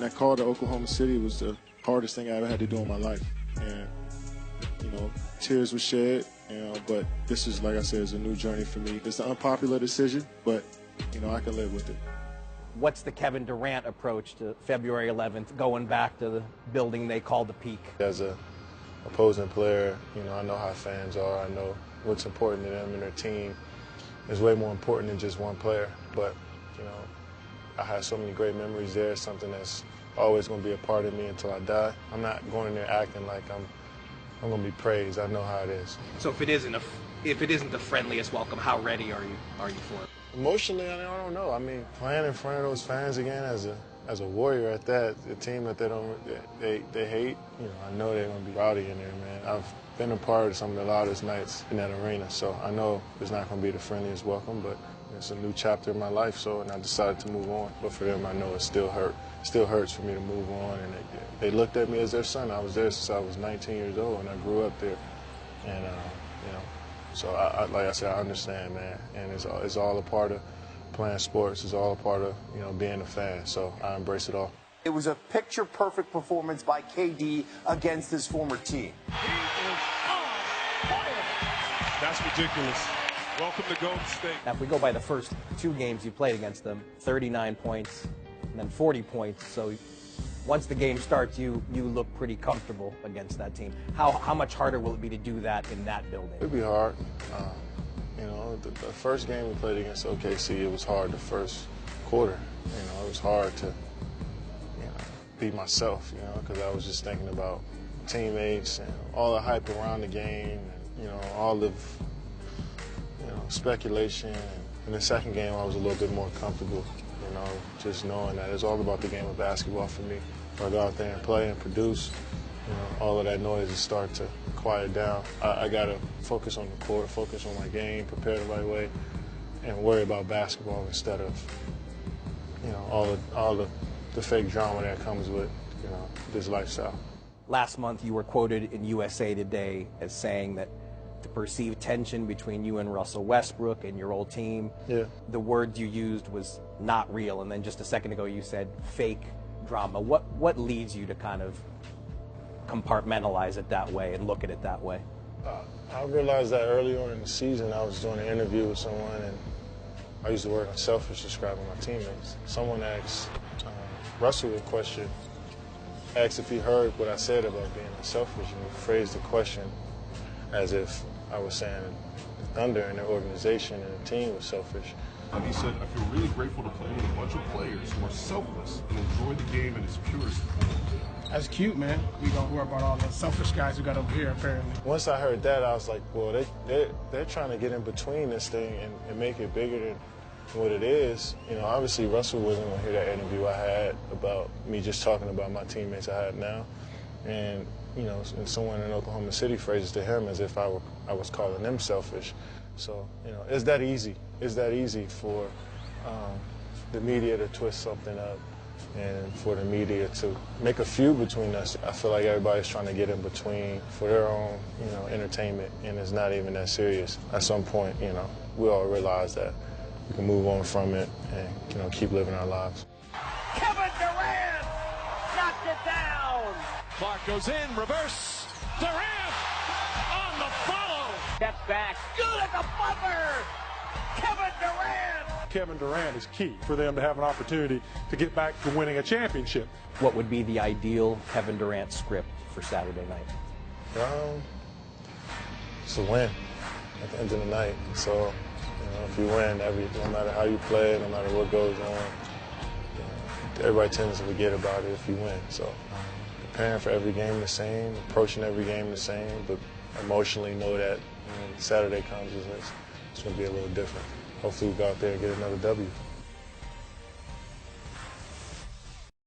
man, that call to Oklahoma City was the hardest thing I ever had to do in my life. And, you know, tears were shed, you know, but this is, like I said, is a new journey for me. It's an unpopular decision, but, you know, I can live with it. What's the Kevin Durant approach to February 11th, going back to the building they call the Peak? As a opposing player, you know, I know how fans are. I know what's important to them and their team is way more important than just one player. But, you know, I have so many great memories there, something that's always going to be a part of me until I die. I'm not going in there acting like I'm going to be praised. I know how it is. So if it isn't the friendliest welcome, how ready are you for it? Emotionally, I don't know. I mean, playing in front of those fans again as a warrior at that, a team that they hate, you know, I know they're going to be rowdy in there, man. I've been a part of some of the loudest nights in that arena, so I know it's not going to be the friendliest welcome, but it's a new chapter in my life, so, and I decided to move on. But for them, I know it still hurts for me to move on, and they looked at me as their son. I was there since I was 19 years old, and I grew up there, and, you know, so like I said, I understand, man, and it's all a part of playing sports. It's all a part of, you know, being a fan, so I embrace it all. It was a picture-perfect performance by KD against his former team. He is on fire. That's ridiculous. Welcome to Golden State. Now, if we go by the first 2 games you played against them, 39 points and then 40 points. So once the game starts, you look pretty comfortable against that team. How much harder will it be to do that in that building? It'd be hard. You know, the first game we played against OKC, it was hard the first quarter. You know, it was hard to, you know, be myself, you know, because I was just thinking about teammates and all the hype around the game and, you know, all of, you know, speculation. And in the second game, I was a little bit more comfortable, you know, just knowing that it's all about the game of basketball for me. If I go out there and play and produce, you know, all of that noise is start to quiet down. I got to focus on the court, focus on my game, prepare the right way, and worry about basketball instead of, you know, all the fake drama that comes with, you know, this lifestyle. Last month, you were quoted in USA Today as saying that the perceived tension between you and Russell Westbrook and your old team, the word you used was not real, and then just a second ago you said fake drama. What leads you to kind of compartmentalize it that way and look at it that way? I realized that early on in the season. I was doing an interview with someone, and I used the word unselfish describing my teammates. Someone asked Russell a question, asked if he heard what I said about being unselfish, and he phrased the question as if I was saying the Thunder and their organization and the team was selfish. He said, I feel really grateful to play with a bunch of players who are selfless and enjoy the game in its purest form. That's cute, man. We don't worry about all the selfish guys we got over here, apparently. Once I heard that, I was like, well, they're trying to get in between this thing and make it bigger than what it is. You know, obviously Russell wasn't going to hear that interview I had about me just talking about my teammates I have now. And, you know, and someone in Oklahoma City phrases to him as if I was calling them selfish. So, you know, it's that easy. It's that easy for the media to twist something up and for the media to make a feud between us. I feel like everybody's trying to get in between for their own, you know, entertainment, and it's not even that serious. At some point, you know, we all realize that we can move on from it and, you know, keep living our lives. Kevin Durant knocked it down. Clark goes in, reverse. Durant on the follow. Steps back. Good at the buzzer. Kevin Durant. Kevin Durant is key for them to have an opportunity to get back to winning a championship. What would be the ideal Kevin Durant script for Saturday night? It's a win at the end of the night. So, you know, if you win, no matter how you play, no matter what goes on, you know, everybody tends to forget about it if you win. So, preparing for every game the same, approaching every game the same, but emotionally know that when Saturday comes, it's going to be a little different. Hopefully we go out there and get another W.